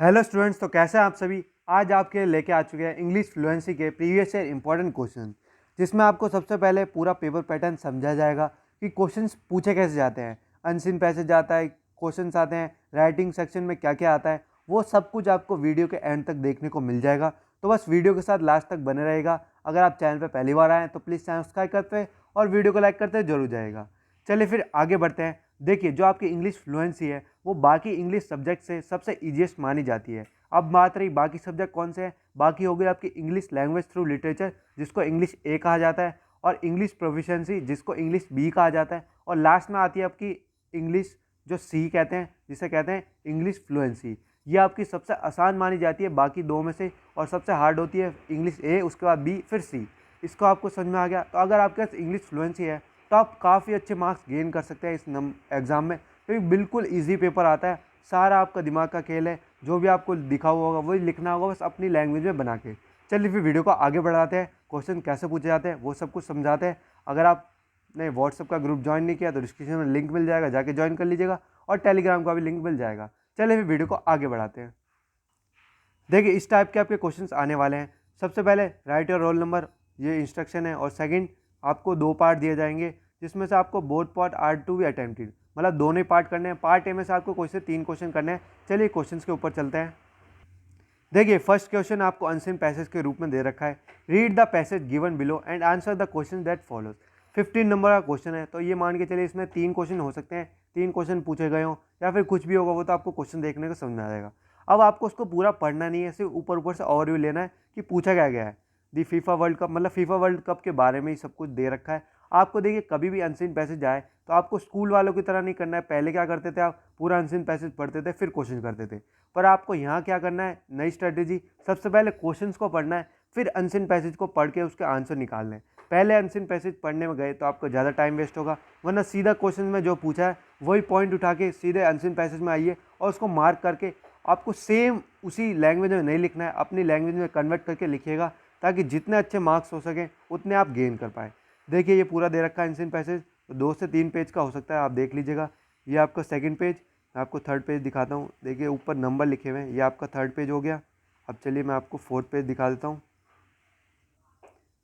Hello students, तो कैसे हैं आप सभी। आज आपके लिए लेके आ चुके हैं इंग्लिश फ्लुएंसी के प्रीवियस ईयर इंपॉर्टेंट क्वेश्चन, जिसमें आपको सबसे पहले पूरा पेपर पैटर्न समझा जाएगा कि क्वेश्चंस पूछे कैसे जाते हैं, अनसीन पैसेज आता है, क्वेश्चंस आते हैं, राइटिंग सेक्शन में क्या क्या आता है, वो सब कुछ आपको वीडियो के एंड तक देखने को मिल जाएगा। तो बस वीडियो के साथ लास्ट तक बने रहेगा। अगर आप चैनल पर पहली बार आए हैं तो प्लीज़ चैनल सब्सक्राइब करते हैं और वीडियो को लाइक करते जरूर जाएगा। चलिए फिर आगे बढ़ते हैं। देखिए, जो आपकी इंग्लिश फ्लुएंसी है वो बाकी इंग्लिश सब्जेक्ट से सबसे ईजीएस्ट मानी जाती है। अब बात रही बाकी सब्जेक्ट कौन से हैं, बाकी हो गई आपकी इंग्लिश लैंग्वेज थ्रू लिटरेचर, जिसको इंग्लिश ए कहा जाता है, और इंग्लिश प्रोफिशिएंसी, जिसको इंग्लिश बी कहा जाता है, और लास्ट में आती है आपकी इंग्लिश जो सी कहते हैं, जिसे कहते हैं इंग्लिश फ्लुएंसी। ये आपकी सबसे आसान मानी जाती है बाकी दो में से, और सबसे हार्ड होती है इंग्लिश ए, उसके बाद बी, फिर सी। इसको आपको समझ में आ गया। तो अगर आपके पास इंग्लिश फ्लुएंसी है तो आप काफ़ी अच्छे मार्क्स गेन कर सकते हैं इस एग्ज़ाम में, क्योंकि बिल्कुल ईजी पेपर आता है। सारा आपका दिमाग का खेल है, जो भी आपको दिखा हुआ होगा वही लिखना होगा, बस अपनी लैंग्वेज में बना के। चलिए फिर वीडियो को आगे बढ़ाते हैं, क्वेश्चन कैसे पूछे जाते हैं वो सब कुछ समझाते हैं। अगर आपने व्हाट्सएप का ग्रुप ज्वाइन नहीं किया तो डिस्क्रिप्शन में लिंक मिल जाएगा, जाके ज्वाइन कर लीजिएगा, और टेलीग्राम का भी लिंक मिल जाएगा। चलिए फिर वीडियो को आगे बढ़ाते हैं। देखिए, इस टाइप के आपके क्वेश्चंस आने वाले हैं। सबसे पहले राइट योर रोल नंबर, ये इंस्ट्रक्शन है, और सेकंड आपको दो पार्ट दिए जाएंगे, जिसमें से आपको both part are to be attempted, मतलब दोनों ही पार्ट करने हैं। पार्ट ए में से आपको क्वेश्चन 3 क्वेश्चन करने हैं। चलिए क्वेश्चंस के ऊपर चलते हैं। देखिए, फर्स्ट क्वेश्चन आपको अनसीन पैसेज के रूप में दे रखा है। Read the passage given below and answer the question that follows. 15 number का क्वेश्चन है, तो ये मान के चलिए इसमें 3 क्वेश्चन हो सकते हैं, 3 क्वेश्चन पूछे गए हों, या फिर कुछ भी होगा, वो तो आपको क्वेश्चन देखने को समझ में आ जाएगा। अब आपको उसको पूरा पढ़ना नहीं है, सिर्फ ऊपर ऊपर से ओवरव्यू लेना है कि पूछा क्या गया है। दी फीफा वर्ल्ड कप, मतलब फीफा वर्ल्ड कप के बारे में ही सब कुछ दे रखा है आपको। देखिए, कभी भी अनसीन पैसेज आए तो आपको स्कूल वालों की तरह नहीं करना है। पहले क्या करते थे, आप पूरा अनसीन पैसेज पढ़ते थे फिर क्वेश्चन करते थे, पर आपको यहाँ क्या करना है, नई स्ट्रेटेजी। सबसे पहले क्वेश्चंस को पढ़ना है, फिर अनसीन पैसेज को पढ़ के उसके आंसर निकालने हैं। पहले अनसीन पैसेज पढ़ने में गए तो आपको ज़्यादा टाइम वेस्ट होगा, वरना सीधा क्वेश्चन में जो पूछा है वही पॉइंट उठा के सीधे अनसीन पैसेज में आइए, और उसको मार्क करके आपको सेम उसी लैंग्वेज में नहीं लिखना है, अपनी लैंग्वेज में कन्वर्ट करके लिखिएगा, ताकि जितने अच्छे मार्क्स हो सकें उतने आप गेन कर पाए। देखिए, ये पूरा दे रखा है अनसीन पैसेज, तो 2 से 3 पेज का हो सकता है, आप देख लीजिएगा। ये आपका सेकंड पेज, मैं आपको थर्ड पेज दिखाता हूँ। देखिए, ऊपर नंबर लिखे हुए हैं, ये आपका थर्ड पेज हो गया। अब चलिए मैं आपको फोर्थ पेज दिखा देता हूँ।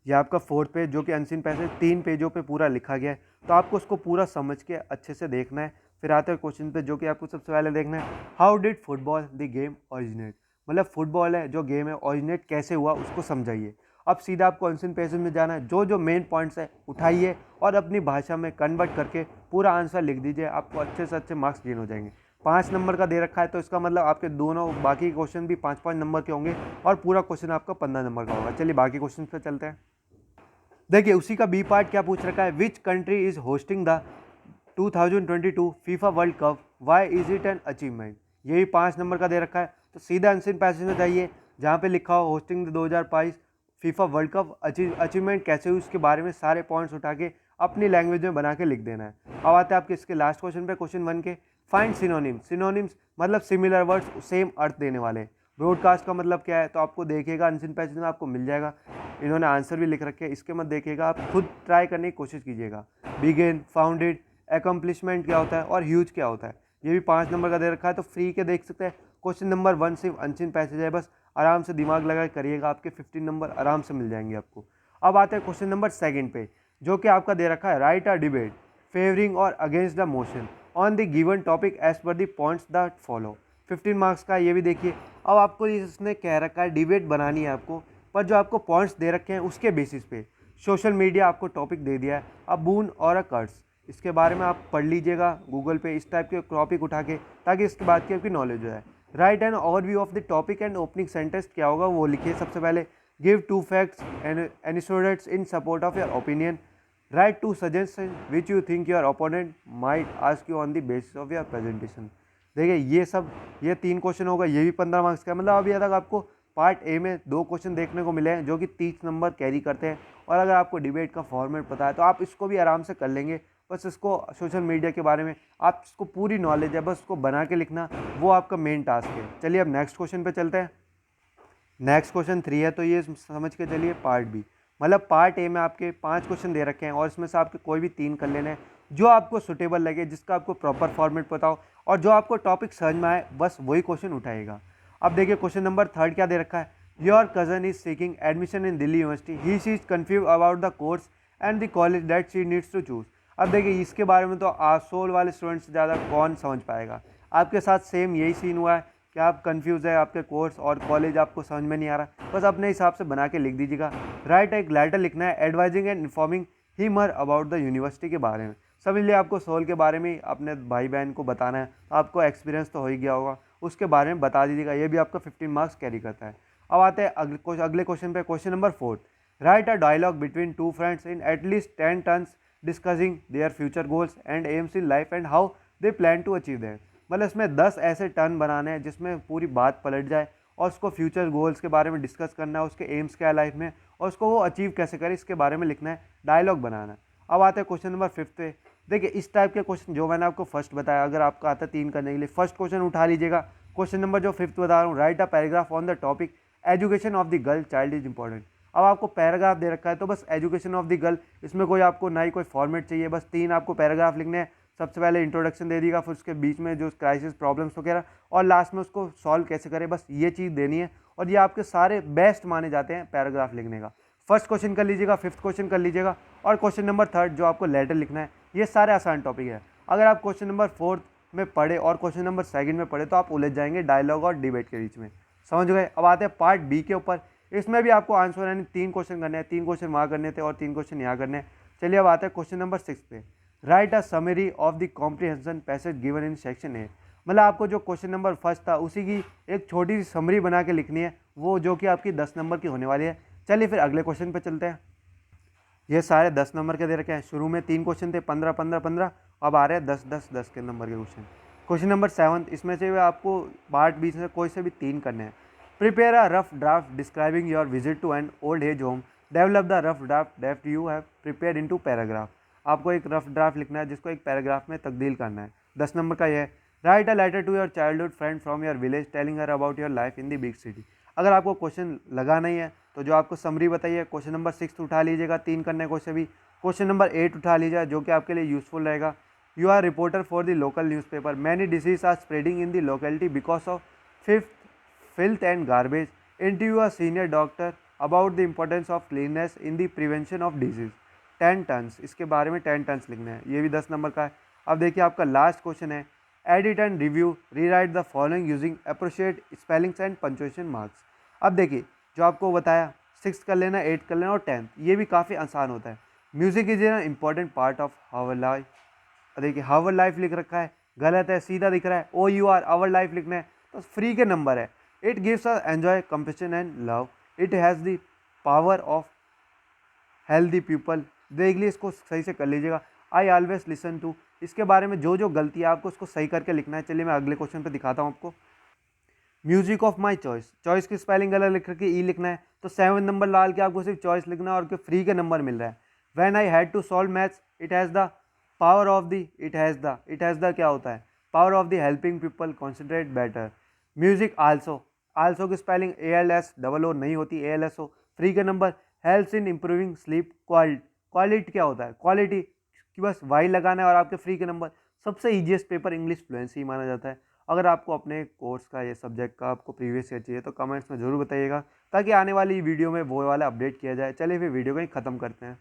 यह आपका फोर्थ पेज, जो कि अनसीन पैसेज 3 पेजों पे पूरा लिखा गया है, तो आपको उसको पूरा समझ के अच्छे से देखना है। फिर आते हैं क्वेश्चन पे, जो कि आपको सबसे पहले देखना है, how did football the game originate, मतलब फुटबॉल है जो गेम है, ओरिजिनेट कैसे हुआ उसको समझाइए। अब सीधा आपको अनसीन पैसेज में जाना है, जो जो मेन पॉइंट्स है उठाइए और अपनी भाषा में कन्वर्ट करके पूरा आंसर लिख दीजिए। आपको अच्छे से अच्छे मार्क्स गेन हो जाएंगे। 5 नंबर का दे रखा है, तो इसका मतलब आपके दोनों बाकी क्वेश्चन भी 5-5 नंबर के होंगे, और पूरा क्वेश्चन आपका 15 नंबर का होगा। चलिए बाकी क्वेश्चन पे चलते हैं। देखिए, उसी का बी पार्ट क्या पूछ रखा है, which country is hosting the 2022 FIFA world cup, why is it an achievement. ये भी 5 नंबर का दे रखा है, तो सीधा आंसर पैसेज में जाइए, जहाँ पे लिखा हो hosting the 2022 FIFA world cup, achievement कैसे हुई उसके बारे में सारे पॉइंट्स उठा के अपनी लैंग्वेज में बना के लिख देना है। अब आते हैं आपके इसके लास्ट क्वेश्चन पे, क्वेश्चन 1 के, फाइंड सिनोनिम्स। सिनोनिम्स मतलब सिमिलर वर्ड्स, सेम अर्थ देने वाले। ब्रॉडकास्ट का मतलब क्या है, तो आपको देखिएगा अनसीन पैसेज में आपको मिल जाएगा। इन्होंने आंसर भी लिख रखे हैं, इसके मत देखिएगा, आप खुद ट्राई करने की कोशिश कीजिएगा। बिगिन, फाउंडेड, एकम्प्लिशमेंट क्या होता है, और ह्यूज क्या होता है। ये भी 5 नंबर का दे रखा है, तो फ्री के देख सकते हैं। क्वेश्चन नंबर 1 सिर्फ अनसीन पैसेज है, बस आराम से दिमाग लगा करिएगा, आपके 15 नंबर आराम से मिल जाएंगे आपको। अब आते हैं क्वेश्चन नंबर 2 पे, जो कि आपका दे रखा है, राइट अ डिबेट फेवरिंग और against the motion on the given topic as per the points that follow. 15 marks का ये भी देखिए। अब आपको इसने कह रखा है डिबेट बनानी है आपको, पर जो आपको पॉइंट्स दे रखे हैं उसके बेसिस पे। सोशल मीडिया आपको टॉपिक दे दिया है, अ बून और अ कर्स, इसके बारे में आप पढ़ लीजिएगा गूगल पे, इस टाइप के टॉपिक उठा के, ताकि इसके बाद की आपकी नॉलेज हो जाए। Write an overview of the topic and opening sentence क्या होगा वो लिखिए सबसे पहले। Give 2 facts and anecdotes in support of your opinion. Write 2 suggestion which you think your opponent might ask you on the basis of your presentation. देखिए, ये 3 question होगा, ये भी 15 मार्क्स का, मतलब अभी तक आपको पार्ट ए में 2 क्वेश्चन देखने को मिले हैं, जो कि 30 नंबर कैरी करते हैं। और अगर आपको डिबेट का फॉर्मेट पता है तो आप इसको भी आराम से कर लेंगे। बस इसको सोशल मीडिया के बारे में आप इसको पूरी नॉलेज है, बस उसको बना के लिखना, वो आपका मेन टास्क है। चलिए अब नेक्स्ट क्वेश्चन पे चलते हैं। नेक्स्ट क्वेश्चन 3 है, तो ये समझ के चलिए पार्ट बी, मतलब पार्ट ए में आपके 5 क्वेश्चन दे रखे हैं, और इसमें से आपके कोई भी 3 कर लेने हैं, जो आपको सुटेबल लगे, जिसका आपको प्रॉपर फॉर्मेट पता हो, और जो आपको टॉपिक समझ में आए, बस वही क्वेश्चन उठाएगा। अब देखिए क्वेश्चन नंबर 3 क्या दे रखा है, your cousin is seeking admission in Delhi University, he she is confuse about the course and the college that she needs to choose. अब देखिए इसके बारे में तो आसोल वाले स्टूडेंट से ज़्यादा कौन समझ पाएगा। आपके साथ सेम यही सीन हुआ है कि आप कंफ्यूज है, आपके कोर्स और कॉलेज आपको समझ में नहीं आ रहा, बस अपने हिसाब से बना के लिख दीजिएगा। राइट एक लेटर लिखना है advising and informing him about the university के बारे में। समझ लिया, आपको सोल के बारे में अपने भाई बहन को बताना है, आपको एक्सपीरियंस तो हो ही गया होगा, उसके बारे में बता दीजिएगा। ये भी आपका 15 मार्क्स कैरी करता है। अब आते हैं अगले क्वेश्चन पे, question number 4। Write a dialogue between two friends in at least 10 turns discussing their future goals and aims in life and how they plan to achieve that. मतलब इसमें 10 ऐसे टर्न बनाने हैं जिसमें पूरी बात पलट जाए और उसको फ्यूचर गोल्स के बारे में डिस्कस करना है, उसके एम्स क्या है लाइफ में और उसको वो अचीव कैसे करे इसके बारे में लिखना है, डायलॉग बनाना है। अब आते हैं क्वेश्चन नंबर 5 पे। देखिए इस टाइप के क्वेश्चन जो मैंने आपको फर्स्ट बताया, अगर आपका आता है 3 करने के लिए, फर्स्ट क्वेश्चन उठा लीजिएगा। क्वेश्चन नंबर जो 5th बता रहा हूँ, right a paragraph on the topic education of the girl child is important. अब आपको पैराग्राफ दे रखा है तो बस एजुकेशन ऑफ द गर्ल, इसमें कोई आपको ना ही कोई फॉर्मेट चाहिए, बस 3 आपको पैराग्राफ लिखने हैं। सबसे पहले इंट्रोडक्शन दे दिएगा, फिर उसके बीच में जो क्राइसिस प्रॉब्लम्स वगैरह और लास्ट में उसको सॉल्व कैसे करें, बस ये चीज़ देनी है। और ये आपके सारे बेस्ट माने जाते हैं पैराग्राफ लिखने का। फर्स्ट क्वेश्चन कर लीजिएगा, 5th क्वेश्चन कर लीजिएगा और क्वेश्चन नंबर 3 जो आपको लेटर लिखना है, ये सारे आसान टॉपिक है। अगर आप क्वेश्चन नंबर 4 में पढ़े और क्वेश्चन नंबर 2 में पढ़े तो आप उलझ जाएंगे डायलॉग और डिबेट के बीच में। समझ गए। अब आते हैं पार्ट बी के ऊपर। इसमें भी आपको आंसर यानी 3 क्वेश्चन करने हैं, 3 क्वेश्चन वहाँ करने थे और 3 क्वेश्चन यहाँ करने हैं। चलिए अब आते हैं क्वेश्चन नंबर 6 पे। Right a summary of the comprehension passage given in section A. मतलब आपको जो क्वेश्चन नंबर फर्स्ट था उसी की एक छोटी सी समरी बना के लिखनी है, वो जो कि आपकी 10 नंबर की होने वाली है। चलिए फिर अगले क्वेश्चन पे चलते हैं। ये सारे 10 नंबर के दे रखे हैं। शुरू में 3 क्वेश्चन थे 15 15 15, अब आ रहे हैं 10 10 10 के नंबर के क्वेश्चन। क्वेश्चन नंबर 7, इसमें से आपको पार्ट बी से कोई से भी 3 करने हैं। Prepare a rough draft describing your visit to an old age home, develop the rough draft that you have prepare into paragraph. आपको एक रफ ड्राफ्ट लिखना है जिसको एक पैराग्राफ में तब्दील करना है। 10 नंबर का ये है। Write a letter to your childhood friend from your village telling her about your life in the big city. अगर आपको क्वेश्चन लगा नहीं है तो जो आपको समरी बताइए, क्वेश्चन नंबर 6 उठा लीजिएगा, 3 करने को से भी। क्वेश्चन नंबर 8 उठा लीजिएगा जो कि आपके लिए यूजफुल रहेगा। You are reporter for the local newspaper, many disease are spreading in the locality because of filth and garbage, interview a senior doctor about the importance of cleanness in the prevention of disease. 10 turns, इसके बारे में 10 turns लिखने हैं, ये भी 10 number का है। अब देखिए आपका लास्ट क्वेश्चन है, edit and review rewrite the following using appropriate spellings and punctuation marks. अब देखिए जो आपको बताया 6 कर लेना, 8 कर लेना और 10, ये भी काफ़ी आसान होता है। Music is an important part of our life. देखिए आवर लाइफ लिख रखा है, गलत है, सीधा दिख रहा है, O U R our life लिखना है तो फ्री के नंबर है। It gives us enjoy compassion and love, it has the power of healthy people. देख लीजिए, इसको सही से कर लीजिएगा। आई ऑलवेज लिसन टू, इसके बारे में जो जो गलती है आपको उसको सही करके लिखना है। चलिए मैं अगले क्वेश्चन पे दिखाता हूँ आपको। Music of my choice, choice की स्पेलिंग गलत लिख के ई लिखना है तो 7 नंबर डाल के आपको सिर्फ चॉइस लिखना है और फ्री के नंबर मिल रहा है। When I had to solve maths, it has the power of the, it has the क्या होता है, power of the helping people concentrate better. Music also, also की स्पेलिंग ALSOO नहीं होती, ALSO। फ्री के number. Helps in improving sleep, quality क्या होता है, क्वालिटी की बस वाई लगाना है और आपके फ्री के नंबर। सबसे ईजीएस्ट पेपर इंग्लिश फ्लुएंसी माना जाता है। अगर आपको अपने कोर्स का ये सब्जेक्ट का आपको प्रीवियस ईयर चाहिए तो कमेंट्स में ज़रूर बताइएगा ताकि आने वाली वीडियो में वो वाला अपडेट किया जाए। चलिए फिर वीडियो को ही ख़त्म करते हैं।